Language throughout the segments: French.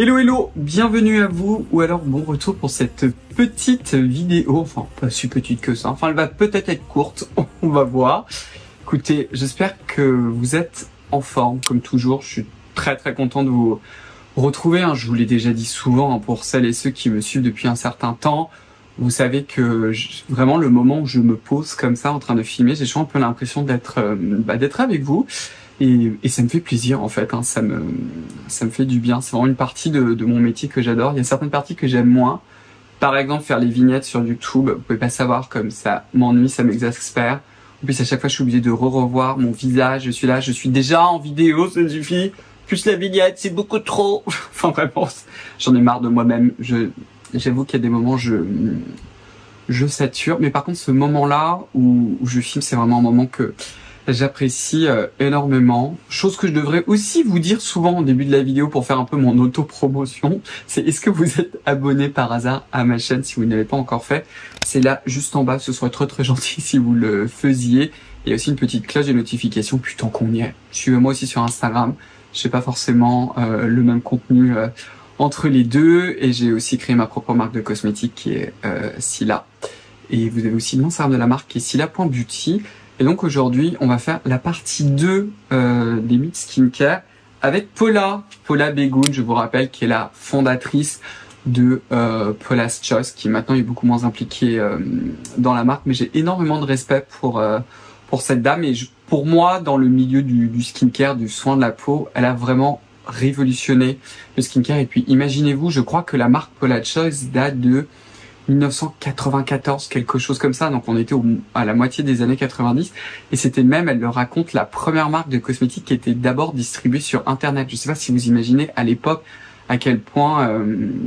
Hello hello, bienvenue à vous, ou alors bon retour pour cette petite vidéo, enfin pas si petite que ça, enfin elle va peut-être être courte, on va voir. Écoutez, j'espère que vous êtes en forme, comme toujours, je suis très content de vous retrouver, hein. Je vous l'ai déjà dit souvent, hein, pour celles et ceux qui me suivent depuis un certain temps. Vous savez que vraiment le moment où je me pose comme ça en train de filmer, j'ai toujours un peu l'impression d'être avec vous. Et ça me fait plaisir en fait, hein. Ça me fait du bien. C'est vraiment une partie de mon métier que j'adore. Il y a certaines parties que j'aime moins. Par exemple, faire les vignettes sur YouTube, vous pouvez pas savoir comme ça m'ennuie, ça m'exaspère. En plus, à chaque fois, je suis obligé de revoir mon visage. Je suis là, je suis déjà en vidéo, ça suffit. Plus la vignette, c'est beaucoup trop. Enfin vraiment, j'en ai marre de moi-même. J'avoue qu'il y a des moments, je sature. Mais par contre, ce moment-là où je filme, c'est vraiment un moment que j'apprécie énormément. Chose que je devrais aussi vous dire souvent au début de la vidéo pour faire un peu mon auto-promotion, c'est est-ce que vous êtes abonné par hasard à ma chaîne si vous ne l'avez pas encore fait. C'est là juste en bas, ce serait très gentil si vous le faisiez. Il y a aussi une petite cloche de notification, puis tant qu'on y est. Suivez-moi aussi sur Instagram, je sais pas forcément le même contenu entre les deux, et j'ai aussi créé ma propre marque de cosmétiques qui est Silla. Et vous avez aussi le nom de la marque qui est Silla.beauty. Et donc aujourd'hui, on va faire la partie 2 des mythes skincare avec Paula Begoun, je vous rappelle, qui est la fondatrice de Paula's Choice, qui maintenant est beaucoup moins impliquée dans la marque, mais j'ai énormément de respect pour cette dame. Et pour moi, dans le milieu du skincare, du soin de la peau, elle a vraiment révolutionné le skincare. Et puis imaginez-vous, je crois que la marque Paula's Choice date de 1994, quelque chose comme ça, donc on était à la moitié des années 90, et c'était même, elle le raconte, la première marque de cosmétiques qui était d'abord distribuée sur internet. Je sais pas si vous imaginez à l'époque à quel point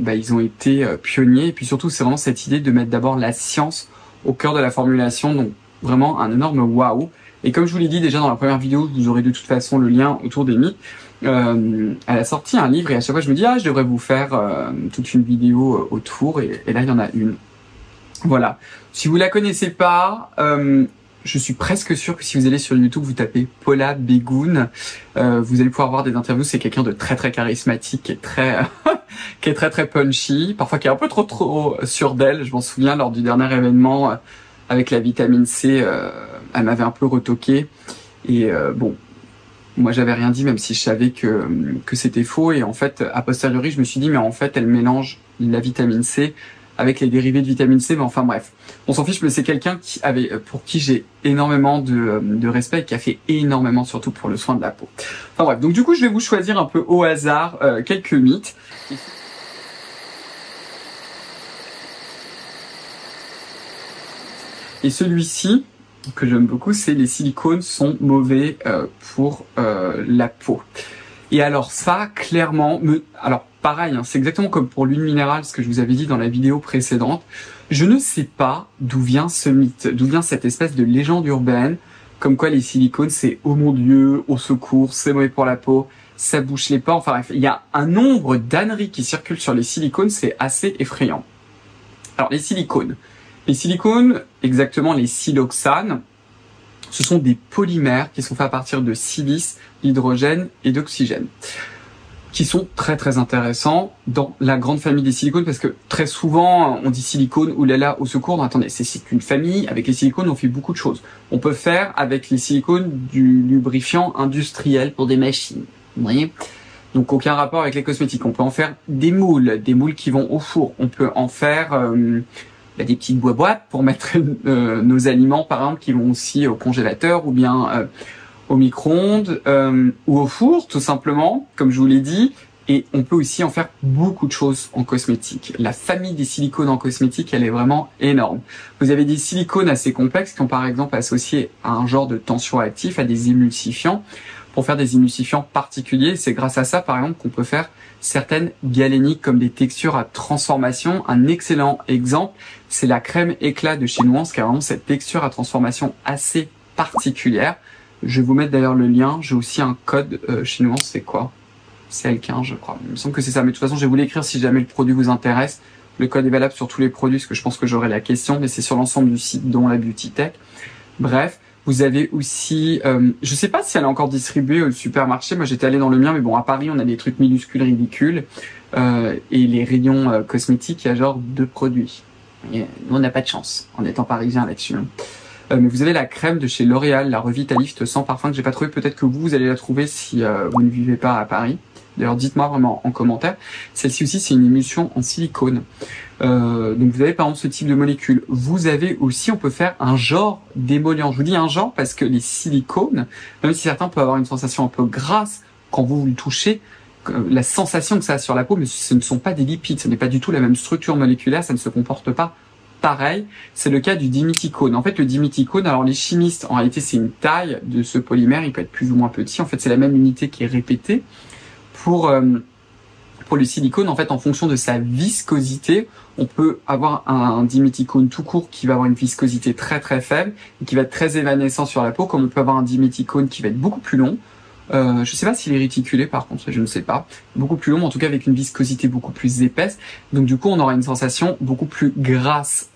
ils ont été pionniers, et puis surtout c'est vraiment cette idée de mettre d'abord la science au cœur de la formulation, donc vraiment un énorme waouh. Et comme je vous l'ai dit déjà dans la première vidéo, vous aurez de toute façon le lien autour des mythes. Elle a sorti un livre et à chaque fois je me dis je devrais vous faire toute une vidéo autour, et là il y en a une. Voilà. Si vous la connaissez pas, je suis presque sûr que si vous allez sur YouTube, vous tapez Paula Begoun, vous allez pouvoir voir des interviews. C'est quelqu'un de très charismatique, qui est très punchy, parfois qui est un peu trop sûr d'elle. Je m'en souviens lors du dernier événement avec la vitamine C, elle m'avait un peu retoqué, et bon. Moi, j'avais rien dit, même si je savais que c'était faux. Et en fait, a posteriori, je me suis dit, mais en fait, elle mélange la vitamine C avec les dérivés de vitamine C. Mais enfin, bref, on s'en fiche. Mais c'est quelqu'un pour qui j'ai énormément de respect, et qui a fait énormément, surtout pour le soin de la peau. Enfin bref, donc du coup, je vais vous choisir un peu au hasard quelques mythes. Et celui-ci, que j'aime beaucoup, c'est les silicones sont mauvais pour la peau. Et alors ça, clairement, alors pareil, hein, c'est exactement comme pour l'huile minérale, ce que je vous avais dit dans la vidéo précédente. Je ne sais pas d'où vient ce mythe, d'où vient cette espèce de légende urbaine, comme quoi les silicones, c'est oh mon Dieu, au secours, c'est mauvais pour la peau, ça bouche les pores. Enfin bref, il y a un nombre d'âneries qui circulent sur les silicones, c'est assez effrayant. Alors les silicones, exactement les siloxanes, ce sont des polymères qui sont faits à partir de silice, d'hydrogène et d'oxygène, qui sont très intéressants dans la grande famille des silicones, parce que très souvent on dit silicone, oulala, au secours. Non, attendez, c'est une famille. Avec les silicones, on fait beaucoup de choses. On peut faire avec les silicones du lubrifiant industriel pour des machines, vous voyez. Donc aucun rapport avec les cosmétiques. On peut en faire des moules qui vont au four. On peut en faire des petites boîtes pour mettre nos aliments, par exemple, qui vont aussi au congélateur, ou bien au micro-ondes, ou au four, tout simplement, comme je vous l'ai dit. Et on peut aussi en faire beaucoup de choses en cosmétique. La famille des silicones en cosmétique, elle est vraiment énorme. Vous avez des silicones assez complexes qui sont par exemple associés à un genre de tensioactif, à des émulsifiants. Pour faire des émulsifiants particuliers, c'est grâce à ça, par exemple, qu'on peut faire certaines galéniques comme des textures à transformation. Un excellent exemple, c'est la crème éclat de chez Nuance, qui a vraiment cette texture à transformation assez particulière. Je vais vous mettre d'ailleurs le lien. J'ai aussi un code chez Nuance, c'est quoi? C'est L15, je crois. Il me semble que c'est ça, mais de toute façon, je vais vous l'écrire si jamais le produit vous intéresse. Le code est valable sur tous les produits, parce que je pense que j'aurai la question, mais c'est sur l'ensemble du site, dont la Beauty Tech. Bref, Vous avez aussi, je sais pas si elle est encore distribuée au supermarché. Moi, j'étais allé dans le mien, mais bon, à Paris, on a des trucs minuscules, ridicules. Et les rayons cosmétiques, il y a genre 2 produits. Et nous, on n'a pas de chance en étant parisien là-dessus. Mais vous avez la crème de chez L'Oréal, la Revitalift sans parfum que j'ai pas trouvé. Peut-être que vous allez la trouver si vous ne vivez pas à Paris. D'ailleurs, dites-moi vraiment en commentaire. Celle-ci aussi, c'est une émulsion en silicone. Donc vous avez par exemple ce type de molécule. Vous avez aussi, on peut faire un genre d'émollient. Je vous dis un genre parce que les silicones, même si certains peuvent avoir une sensation un peu grasse quand vous le touchez, la sensation que ça a sur la peau, mais ce ne sont pas des lipides, ce n'est pas du tout la même structure moléculaire, ça ne se comporte pas pareil. C'est le cas du diméthicone. En fait, le diméthicone, alors les chimistes, en réalité, c'est une taille de ce polymère, il peut être plus ou moins petit. En fait, c'est la même unité qui est répétée. Pour le silicone, en fait, en fonction de sa viscosité, on peut avoir un diméthicone tout court qui va avoir une viscosité très très faible et qui va être très évanescent sur la peau, comme on peut avoir un diméthicone qui va être beaucoup plus long. Je sais pas s'il est réticulé par contre, je ne sais pas. Beaucoup plus long, mais en tout cas avec une viscosité beaucoup plus épaisse. Donc du coup, on aura une sensation beaucoup plus grasse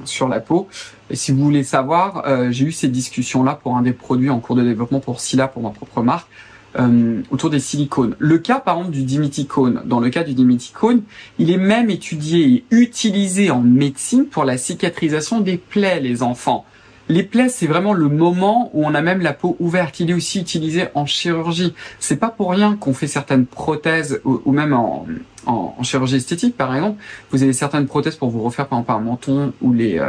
sur la peau. Et si vous voulez savoir, j'ai eu ces discussions-là pour un des produits en cours de développement pour Scylla, pour ma propre marque, autour des silicones. Le cas par exemple du diméthicone, dans le cas du diméthicone, il est même étudié et utilisé en médecine pour la cicatrisation des plaies, les enfants. Les plaies, c'est vraiment le moment où on a même la peau ouverte. Il est aussi utilisé en chirurgie. C'est pas pour rien qu'on fait certaines prothèses ou même en chirurgie esthétique, par exemple. Vous avez certaines prothèses pour vous refaire par exemple un menton ou les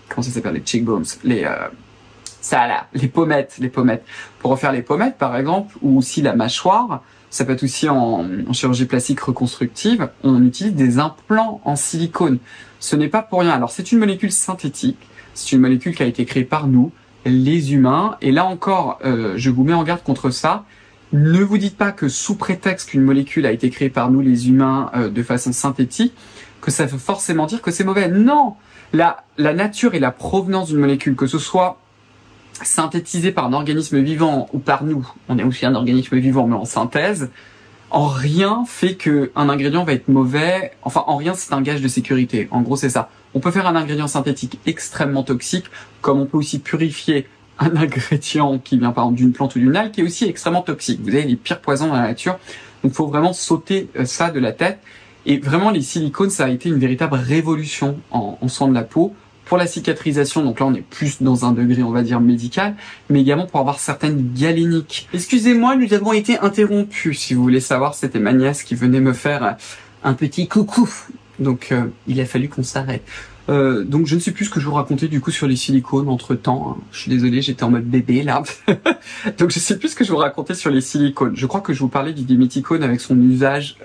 comment ça s'appelle, les cheekbones, les pommettes, pour refaire les pommettes par exemple, ou aussi la mâchoire. Ça peut être aussi en chirurgie plastique reconstructive. On utilise des implants en silicone. Ce n'est pas pour rien. Alors c'est une molécule synthétique. C'est une molécule qui a été créée par nous, les humains. Et là encore, je vous mets en garde contre ça. Ne vous dites pas que sous prétexte qu'une molécule a été créée par nous, les humains, de façon synthétique, que ça veut forcément dire que c'est mauvais. Non! La nature et la provenance d'une molécule, que ce soit synthétisé par un organisme vivant ou par nous, on est aussi un organisme vivant mais en synthèse, en rien fait que un ingrédient va être mauvais. Enfin, en rien c'est un gage de sécurité. En gros, c'est ça. On peut faire un ingrédient synthétique extrêmement toxique, comme on peut aussi purifier un ingrédient qui vient par exemple d'une plante ou d'une algue qui est aussi extrêmement toxique. Vous avez les pires poisons dans la nature. Donc il faut vraiment sauter ça de la tête. Et vraiment, les silicones, ça a été une véritable révolution en soins de la peau. Pour la cicatrisation, donc là on est plus dans un degré on va dire médical, mais également pour avoir certaines galéniques. Excusez-moi, nous avons été interrompus. Si vous voulez savoir, c'était ma nièce qui venait me faire un petit coucou. Donc il a fallu qu'on s'arrête. Donc je ne sais plus ce que je vous racontais du coup sur les silicones entre temps. Hein. Je suis désolé, j'étais en mode bébé là. Donc je sais plus ce que je vous racontais sur les silicones. Je crois que je vous parlais du diméthicone avec son usage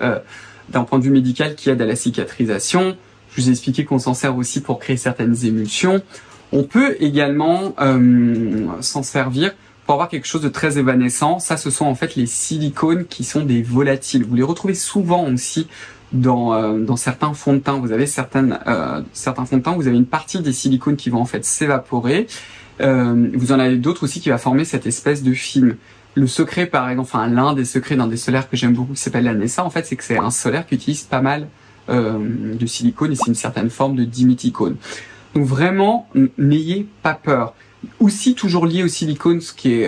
d'un point de vue médical qui aide à la cicatrisation. Je vous ai expliqué qu'on s'en sert aussi pour créer certaines émulsions. On peut également s'en servir pour avoir quelque chose de très évanescent. Ça, ce sont en fait les silicones qui sont des volatiles. Vous les retrouvez souvent aussi dans certains fonds de teint. Vous avez certains fonds de teint, vous avez une partie des silicones qui vont en fait s'évaporer. Vous en avez d'autres aussi qui va former cette espèce de film. Le secret, par exemple, enfin l'un des secrets d'un des solaires que j'aime beaucoup qui s'appelle la Nessa, en fait, c'est que c'est un solaire qui utilise pas mal de silicone et c'est une certaine forme de diméthicone. Donc vraiment, n'ayez pas peur. Aussi toujours lié au silicone, ce qui est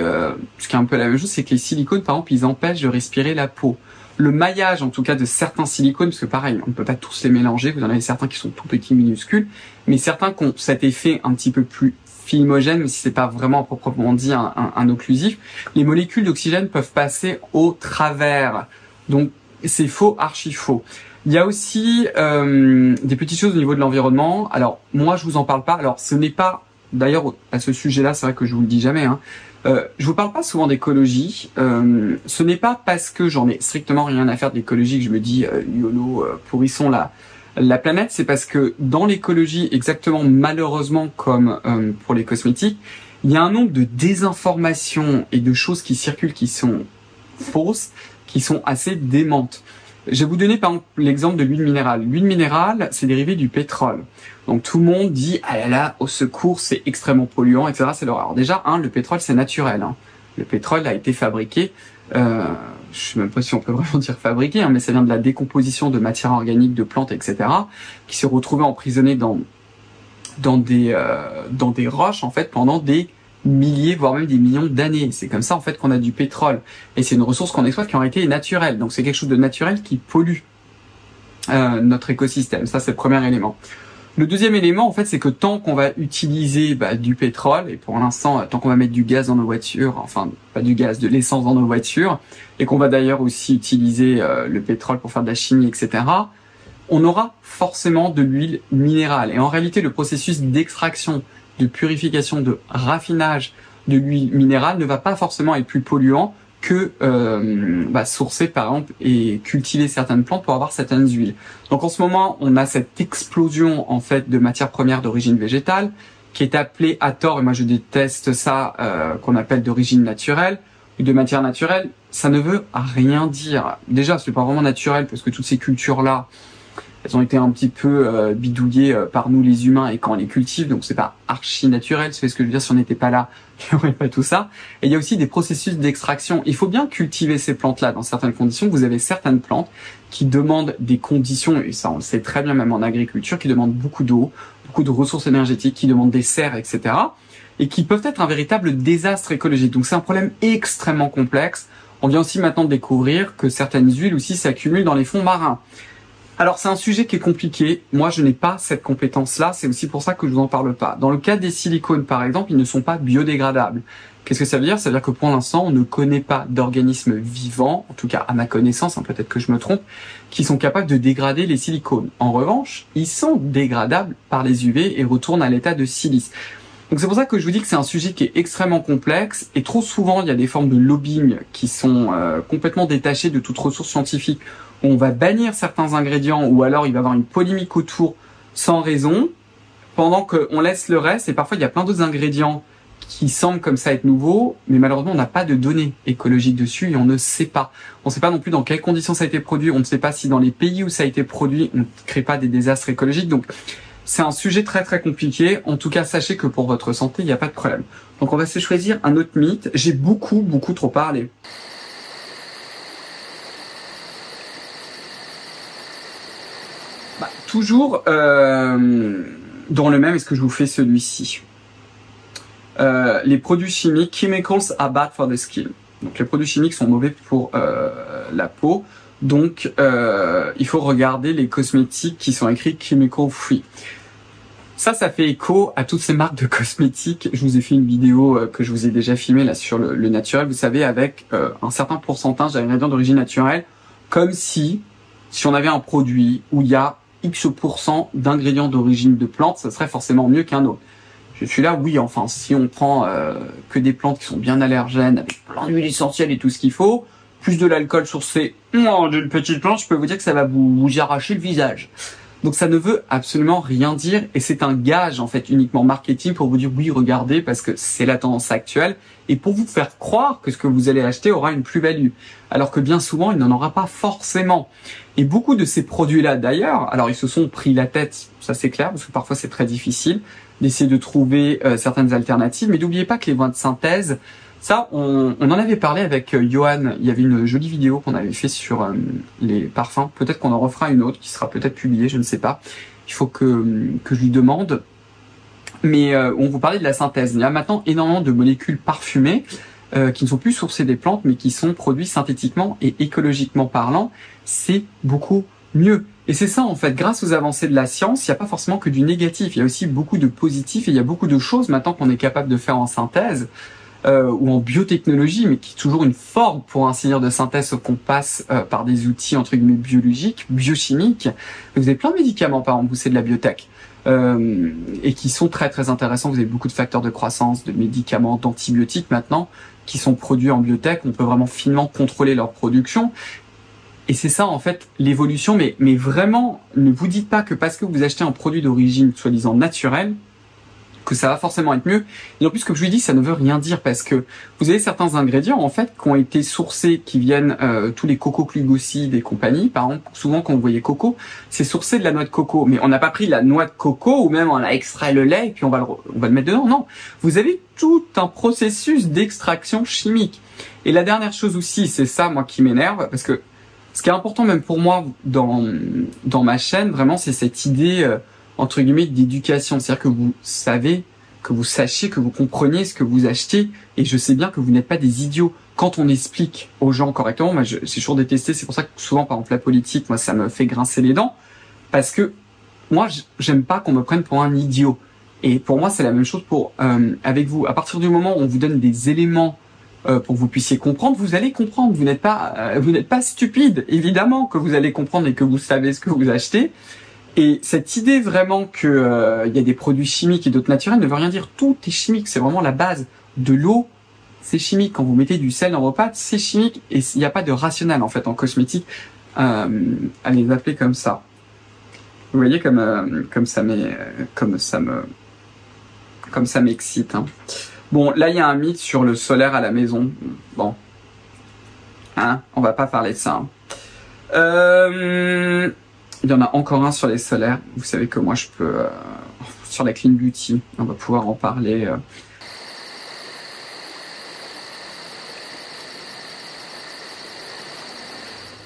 un peu la même chose, c'est que les silicones, par exemple, ils empêchent de respirer la peau. Le maillage, en tout cas, de certains silicones, parce que pareil, on ne peut pas tous les mélanger, vous en avez certains qui sont tout petits, minuscules, mais certains qui ont cet effet un petit peu plus filmogène, mais si c'est pas vraiment proprement dit un occlusif, les molécules d'oxygène peuvent passer au travers. Donc c'est faux, archi faux. Il y a aussi des petites choses au niveau de l'environnement. Alors moi je vous en parle pas. Alors ce n'est pas, d'ailleurs à ce sujet-là, c'est vrai que je vous le dis jamais. Hein, je vous parle pas souvent d'écologie. Ce n'est pas parce que j'en ai strictement rien à faire de l'écologie que je me dis YOLO, pourrissons la planète. C'est parce que dans l'écologie, exactement malheureusement comme pour les cosmétiques, il y a un nombre de désinformations et de choses qui circulent qui sont fausses, qui sont assez démentes. Je vais vous donner par exemple l'exemple de l'huile minérale. L'huile minérale, c'est dérivé du pétrole. Donc tout le monde dit, ah là là, au secours, c'est extrêmement polluant, etc. C'est l'horreur. Alors déjà, le pétrole, c'est naturel. Hein. Le pétrole a été fabriqué, je sais même pas si on peut vraiment dire fabriqué, hein, mais ça vient de la décomposition de matières organiques, de plantes, etc. qui se retrouvaient emprisonnées dans des roches, en fait, pendant des milliers, voire même des millions d'années. C'est comme ça en fait qu'on a du pétrole. Et c'est une ressource qu'on exploite qui en réalité est naturelle. Donc c'est quelque chose de naturel qui pollue notre écosystème. Ça c'est le premier élément. Le deuxième élément, en fait, c'est que tant qu'on va utiliser du pétrole, et pour l'instant, tant qu'on va mettre du gaz dans nos voitures, enfin, pas du gaz, de l'essence dans nos voitures, et qu'on va d'ailleurs aussi utiliser le pétrole pour faire de la chimie, etc., on aura forcément de l'huile minérale. Et en réalité, le processus d'extraction, de purification, de raffinage de l'huile minérale ne va pas forcément être plus polluant que sourcer par exemple et cultiver certaines plantes pour avoir certaines huiles. Donc en ce moment, on a cette explosion en fait de matières premières d'origine végétale qui est appelée à tort, et moi je déteste ça, qu'on appelle d'origine naturelle ou de matière naturelle. Ça ne veut rien dire. Déjà, c'est pas vraiment naturel parce que toutes ces cultures-là, elles ont été un petit peu bidouillées par nous les humains et quand on les cultive, donc c'est pas archi naturel, c'est ce que je veux dire, si on n'était pas là, il n'y aurait pas tout ça. Et il y a aussi des processus d'extraction. Il faut bien cultiver ces plantes-là dans certaines conditions. Vous avez certaines plantes qui demandent des conditions, et ça on le sait très bien même en agriculture, qui demandent beaucoup d'eau, beaucoup de ressources énergétiques, qui demandent des serres, etc. et qui peuvent être un véritable désastre écologique. Donc c'est un problème extrêmement complexe. On vient aussi maintenant de découvrir que certaines huiles aussi s'accumulent dans les fonds marins. Alors c'est un sujet qui est compliqué, moi je n'ai pas cette compétence-là, c'est aussi pour ça que je vous en parle pas. Dans le cas des silicones par exemple, ils ne sont pas biodégradables. Qu'est-ce que ça veut dire? Ça veut dire que pour l'instant on ne connaît pas d'organismes vivants, en tout cas à ma connaissance, peut-être que je me trompe, qui sont capables de dégrader les silicones. En revanche, ils sont dégradables par les UV et retournent à l'état de silice. Donc c'est pour ça que je vous dis que c'est un sujet qui est extrêmement complexe et trop souvent il y a des formes de lobbying qui sont complètement détachées de toute ressource scientifique. On va bannir certains ingrédients ou alors il va y avoir une polémique autour sans raison pendant qu'on laisse le reste. Et parfois il y a plein d'autres ingrédients qui semblent comme ça être nouveaux, mais malheureusement on n'a pas de données écologiques dessus et on ne sait pas. On ne sait pas non plus dans quelles conditions ça a été produit, on ne sait pas si dans les pays où ça a été produit on ne crée pas des désastres écologiques. Donc c'est un sujet très très compliqué. En tout cas, sachez que pour votre santé, il n'y a pas de problème. Donc on va se choisir un autre mythe. J'ai beaucoup trop parlé. Toujours dans le même, est-ce que je vous fais celui-ci? Les produits chimiques, chemicals are bad for the skin. Donc les produits chimiques sont mauvais pour la peau. Donc il faut regarder les cosmétiques qui sont écrits chemical free. Ça fait écho à toutes ces marques de cosmétiques. Je vous ai fait une vidéo que je vous ai déjà filmée là sur le naturel, vous savez, avec un certain pourcentage d'ingrédients d'origine naturelle, comme si on avait un produit où il y a X% d'ingrédients d'origine de plantes, ça serait forcément mieux qu'un autre. Je suis là, oui, enfin, si on prend que des plantes qui sont bien allergènes, avec plein d'huile essentielle et tout ce qu'il faut, plus de l'alcool sourcé d'une petite plante, je peux vous dire que ça va vous arracher le visage. Donc ça ne veut absolument rien dire et c'est un gage en fait uniquement marketing pour vous dire oui, regardez, parce que c'est la tendance actuelle et pour vous faire croire que ce que vous allez acheter aura une plus-value. Alors que bien souvent, il n'en aura pas forcément. Et beaucoup de ces produits-là d'ailleurs, alors ils se sont pris la tête, ça c'est clair, parce que parfois c'est très difficile d'essayer de trouver certaines alternatives, mais n'oubliez pas que les vins de synthèse, ça, on en avait parlé avec Johan, il y avait une jolie vidéo qu'on avait fait sur les parfums, peut-être qu'on en refera une autre qui sera peut-être publiée, je ne sais pas, il faut que je lui demande, mais on vous parlait de la synthèse. Il y a maintenant énormément de molécules parfumées qui ne sont plus sourcées des plantes, mais qui sont produites synthétiquement et écologiquement parlant, c'est beaucoup mieux. Et c'est ça en fait, grâce aux avancées de la science, il n'y a pas forcément que du négatif, il y a aussi beaucoup de positif et il y a beaucoup de choses maintenant qu'on est capable de faire en synthèse, ou en biotechnologie, mais qui est toujours une forme, pour ainsi dire, de synthèse, sauf qu'on passe par des outils entre guillemets biologiques, biochimiques. Vous avez plein de médicaments, par exemple, c'est de la biotech, et qui sont très très intéressants. Vous avez beaucoup de facteurs de croissance, de médicaments, d'antibiotiques maintenant, qui sont produits en biotech. On peut vraiment finement contrôler leur production. Et c'est ça en fait l'évolution, mais vraiment, ne vous dites pas que parce que vous achetez un produit d'origine soi-disant naturelle, que ça va forcément être mieux. Et en plus, comme je vous dis, ça ne veut rien dire parce que vous avez certains ingrédients en fait qui ont été sourcés, qui viennent tous les cococlugocides et compagnie. Par exemple, souvent quand vous voyez coco, c'est sourcé de la noix de coco, mais on n'a pas pris la noix de coco ou même on a extrait le lait et puis on va le mettre dedans. Non, vous avez tout un processus d'extraction chimique. Et la dernière chose aussi, c'est ça moi qui m'énerve, parce que ce qui est important même pour moi dans ma chaîne, vraiment, c'est cette idée entre guillemets d'éducation, c'est-à-dire que vous savez que vous sachiez, que vous compreniez ce que vous achetez. Et je sais bien que vous n'êtes pas des idiots. Quand on explique aux gens correctement, moi, c'est toujours détesté. C'est pour ça que souvent, par exemple, la politique, moi, ça me fait grincer les dents. Parce que moi, j'aime pas qu'on me prenne pour un idiot. Et pour moi, c'est la même chose pour avec vous. À partir du moment où on vous donne des éléments pour que vous puissiez comprendre, vous allez comprendre. Vous n'êtes pas stupide. Évidemment que vous allez comprendre et que vous savez ce que vous achetez. Et cette idée vraiment que y a des produits chimiques et d'autres naturels ne veut rien dire. Tout est chimique. C'est vraiment la base. De l'eau, c'est chimique. Quand vous mettez du sel dans vos pâtes, c'est chimique. Et il n'y a pas de rationnel en fait en cosmétique à les appeler comme ça. Vous voyez comme ça m'excite. Hein. Bon, là il y a un mythe sur le solaire à la maison. Bon, hein, on va pas parler de ça. Hein. Il y en a encore un sur les solaires. Vous savez que moi je peux sur la Clean Beauty. On va pouvoir en parler.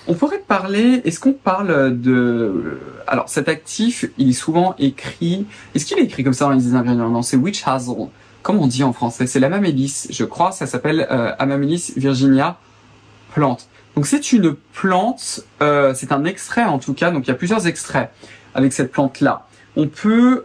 On pourrait parler, est-ce qu'on parle de... Alors cet actif, il est souvent écrit... Est-ce qu'il est écrit comme ça dans les ingrédients? Non, c'est Witch Hazel. Comment on dit en français? C'est l'Amamélis, je crois. Ça s'appelle Amamélis virginia plante. Donc c'est une plante, c'est un extrait en tout cas. Donc il y a plusieurs extraits avec cette plante-là. On peut...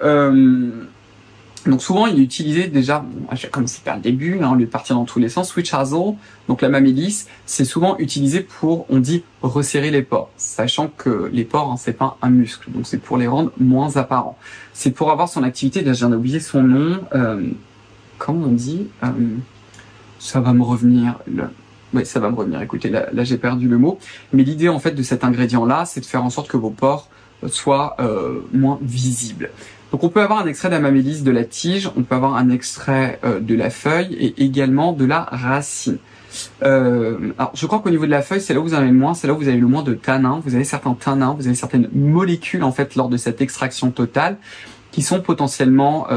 Donc souvent il est utilisé déjà, bon, je vais commencer par le début, hein, au lieu de partir dans tous les sens. Witch Hazel, donc la mamélis, c'est souvent utilisé pour, on dit, resserrer les pores, sachant que les pores, hein, c'est pas un muscle, donc c'est pour les rendre moins apparents. C'est pour avoir son activité, là je viens d'oublier son nom, comment on dit, ça va me revenir, oui ça va me revenir, écoutez, là j'ai perdu le mot, mais l'idée en fait de cet ingrédient-là, c'est de faire en sorte que vos pores soient moins visibles. Donc on peut avoir un extrait d'amamélis de la tige, on peut avoir un extrait de la feuille et également de la racine. Alors je crois qu'au niveau de la feuille, c'est là où vous en avez le moins, c'est là où vous avez le moins de tanins. Vous avez certains tanins, vous avez certaines molécules en fait lors de cette extraction totale qui sont potentiellement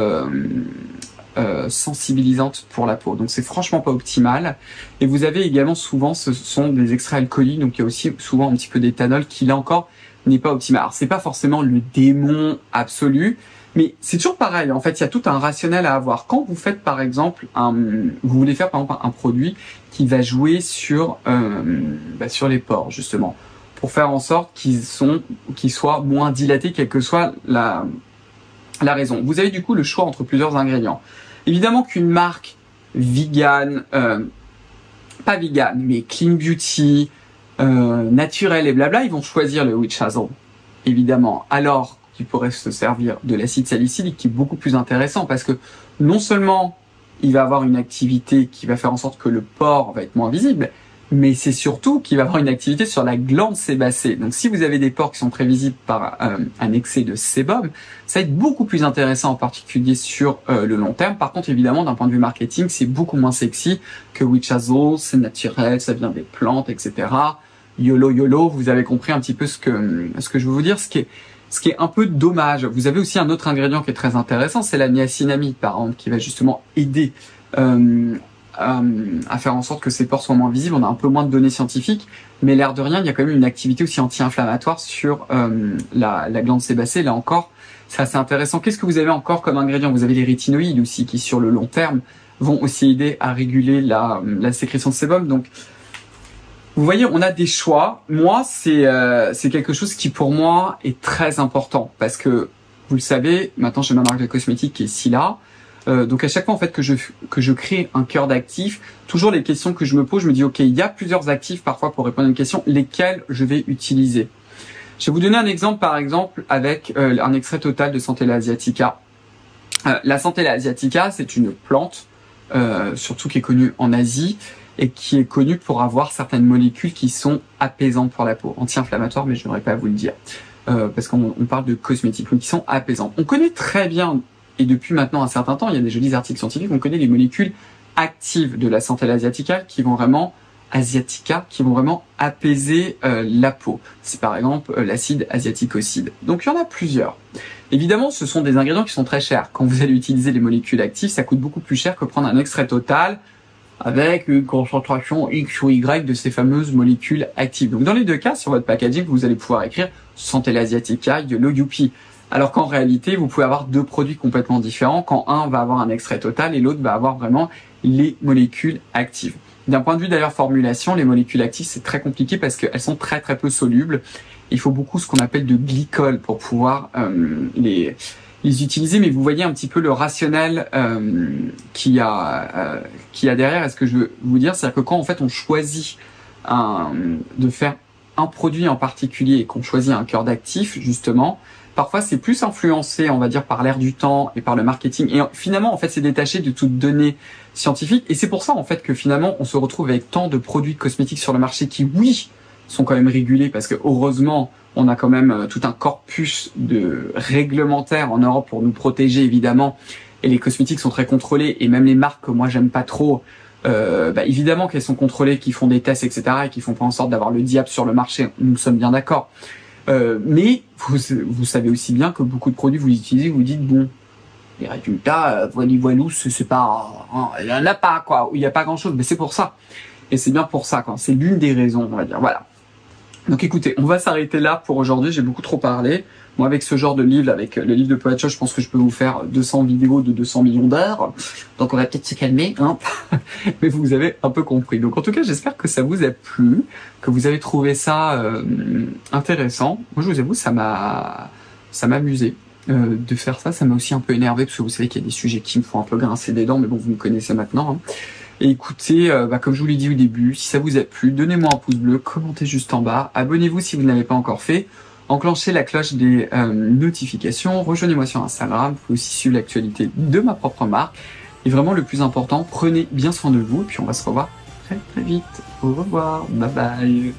sensibilisantes pour la peau. Donc c'est franchement pas optimal. Et vous avez également souvent, ce sont des extraits alcooliques, donc il y a aussi souvent un petit peu d'éthanol qui là encore n'est pas optimal. Alors c'est pas forcément le démon absolu, mais c'est toujours pareil. En fait, il y a tout un rationnel à avoir. Quand vous faites, par exemple, vous voulez faire par exemple un produit qui va jouer sur les pores justement, pour faire en sorte qu'ils soient moins dilatés, quelle que soit la raison. Vous avez du coup le choix entre plusieurs ingrédients. Évidemment qu'une marque vegan, pas vegan, mais clean beauty, naturel et blabla, ils vont choisir le Witch Hazel, évidemment. Alors qu'ils pourraient se servir de l'acide salicylique, qui est beaucoup plus intéressant parce que non seulement il va avoir une activité qui va faire en sorte que le pore va être moins visible, mais c'est surtout qu'il va avoir une activité sur la glande sébacée. Donc si vous avez des pores qui sont très visibles par un excès de sébum, ça va être beaucoup plus intéressant, en particulier sur le long terme. Par contre, évidemment, d'un point de vue marketing, c'est beaucoup moins sexy que Witch Hazel, c'est naturel, ça vient des plantes, etc. YOLO YOLO, vous avez compris un petit peu ce que je veux vous dire, ce qui est un peu dommage. Vous avez aussi un autre ingrédient qui est très intéressant, c'est la niacinamide, par exemple, qui va justement aider à faire en sorte que ces pores soient moins visibles. On a un peu moins de données scientifiques, mais l'air de rien, il y a quand même une activité aussi anti-inflammatoire sur la glande sébacée. Là encore, c'est assez intéressant. Qu'est-ce que vous avez encore comme ingrédient? Vous avez les rétinoïdes aussi, qui sur le long terme vont aussi aider à réguler la sécrétion de sébum. Donc, vous voyez, on a des choix. Moi, c'est quelque chose qui pour moi est très important parce que vous le savez, maintenant j'ai ma marque de cosmétiques qui est Sila. Donc à chaque fois en fait que je crée un cœur d'actifs, toujours les questions que je me pose, je me dis ok, il y a plusieurs actifs parfois pour répondre à une question, lesquels je vais utiliser. Je vais vous donner un exemple par exemple avec un extrait total de Centella asiatica. La Centella asiatica, c'est une plante surtout qui est connue en Asie et qui est connue pour avoir certaines molécules qui sont apaisantes pour la peau, anti-inflammatoires, mais je n'aurais pas à vous le dire parce qu'on parle de cosmétiques, donc qui sont apaisantes. On connaît très bien. Et depuis maintenant un certain temps, il y a des jolis articles scientifiques, on connaît les molécules actives de la Centella asiatica qui vont vraiment apaiser la peau. C'est par exemple l'acide asiaticoside. Donc il y en a plusieurs. Évidemment, ce sont des ingrédients qui sont très chers. Quand vous allez utiliser les molécules actives, ça coûte beaucoup plus cher que prendre un extrait total avec une concentration X ou Y de ces fameuses molécules actives. Donc dans les deux cas, sur votre packaging, vous allez pouvoir écrire Centella asiatica, YOLO, Youpi. Alors qu'en réalité, vous pouvez avoir deux produits complètement différents quand un va avoir un extrait total et l'autre va avoir vraiment les molécules actives. D'un point de vue d'ailleurs formulation, les molécules actives, c'est très compliqué parce qu'elles sont très très peu solubles. Il faut beaucoup ce qu'on appelle de glycol pour pouvoir les utiliser, mais vous voyez un petit peu le rationnel qu'il y a derrière. Et ce que je veux vous dire, c'est que quand en fait on choisit de faire un produit en particulier et qu'on choisit un cœur d'actif, justement, parfois c'est plus influencé, on va dire, par l'air du temps et par le marketing. Et finalement, en fait, c'est détaché de toute donnée scientifique. Et c'est pour ça, en fait, que finalement, on se retrouve avec tant de produits cosmétiques sur le marché qui, oui, sont quand même régulés parce que heureusement, on a quand même tout un corpus de réglementaires en Europe pour nous protéger, évidemment. Et les cosmétiques sont très contrôlés. Et même les marques que moi, j'aime pas trop, évidemment qu'elles sont contrôlées, qui font des tests, etc. et qui font pas en sorte d'avoir le diable sur le marché. Nous sommes bien d'accord. Mais vous savez aussi bien que beaucoup de produits, vous les utilisez, vous dites, bon, les résultats, voilou, c'est pas, il y en a pas, quoi. Il y a pas grand chose. Mais c'est pour ça. Et c'est bien pour ça, quoi. C'est l'une des raisons, on va dire. Voilà. Donc écoutez, on va s'arrêter là pour aujourd'hui. J'ai beaucoup trop parlé. Moi, avec ce genre de livre, avec le livre de Pogačar, je pense que je peux vous faire 200 vidéos de 200 millions d'heures. Donc on va peut-être se calmer, hein. Mais vous avez un peu compris. Donc en tout cas, j'espère que ça vous a plu, que vous avez trouvé ça intéressant. Moi, je vous avoue, ça m'a amusé de faire ça. Ça m'a aussi un peu énervé parce que vous savez qu'il y a des sujets qui me font un peu grincer des dents, mais bon, vous me connaissez maintenant, hein. Et écoutez, comme je vous l'ai dit au début, si ça vous a plu, donnez-moi un pouce bleu, commentez juste en bas, abonnez-vous si vous ne l'avez pas encore fait, enclenchez la cloche des notifications, rejoignez-moi sur Instagram, vous pouvez aussi suivre l'actualité de ma propre marque. Et vraiment, le plus important, prenez bien soin de vous, et puis on va se revoir très très vite. Au revoir, bye bye.